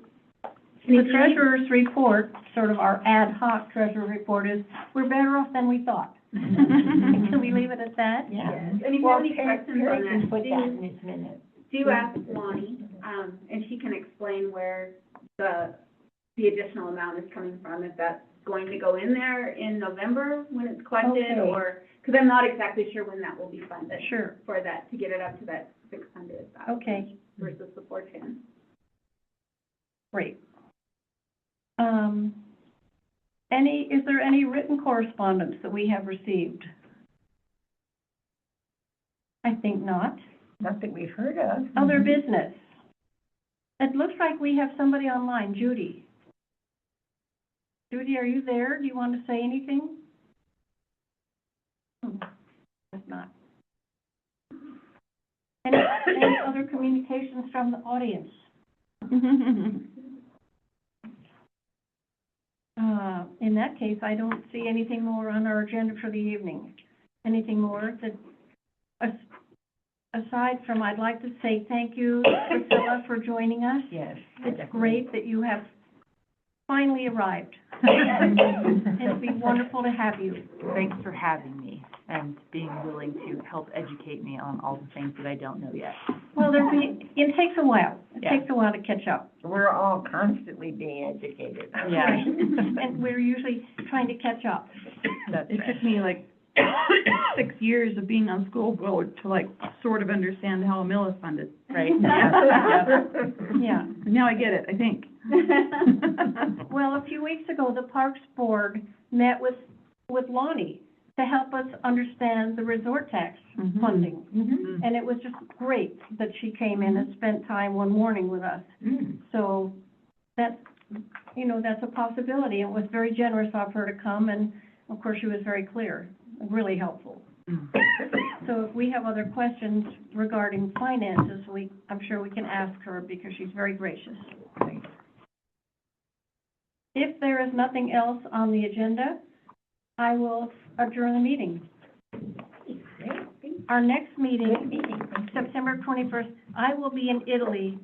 The treasurer's report, sort of our ad hoc treasurer report is, we're better off than we thought. Can we leave it at that? Yeah. And if you have any Perry questions on can that, put that in his minutes. do ask Lonnie, and she can explain where the additional amount is coming from, if that's going to go in there in November when it's collected, Okay. or, because I'm not exactly sure when that will be funded. Sure. For that, to get it up to that 600,000. Okay, Versus the 410. great. Is there any written correspondence that we have received? I think not. Not that we've heard of. Other business. It looks like we have somebody online, Judy. Judy, are you there? Do you want to say anything? If not. Any other communications from the audience? In that case, I don't see anything more on our agenda for the evening. Anything more that, aside from, I'd like to say thank you, Priscilla, for joining us. Yes. It's great that you have finally arrived. It'd be wonderful to have you. Thanks for having me and being willing to help educate me on all the things that I don't know yet. Well, it takes a while. It Yeah. takes a while to catch up. We're all constantly being educated. Yeah. Right. And we're usually trying to catch up. That's It right. took me like 6 years of being on school board to like sort of understand how a mill is funded. Right. Yeah. Now I get it, I think. Well, a few weeks ago, the Parks Board met with Lonnie to help us understand the resort tax Mhm. funding. Mhm. And it was just great that she came in and spent time one morning with us. Mm. So that's a possibility. It was very generous of her to come, and of course, she was very clear, really helpful. So if we have other questions regarding finances, I'm sure we can ask her because she's very gracious. If there is nothing else on the agenda, I will adjourn the meeting. Our next meeting, September 21st, I will be in Italy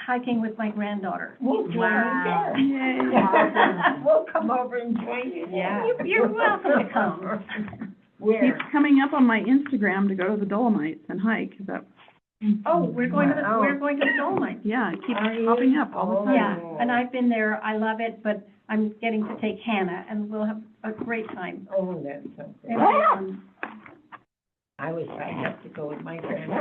hiking with my granddaughter. We'll join Wow. you there. We'll come over and join you there. Yeah. You're welcome to come. Where? Keeps coming up on my Instagram to go to the Dolomites and hike. Is that, Oh, we're going to the Dolomites. yeah, it keeps Are you? popping up all the time. Yeah, and I've been there. I love it, but I'm getting to take Hannah, and we'll have a great time. Oh, that's something. Everyone. I wish I'd have to go with my grandma.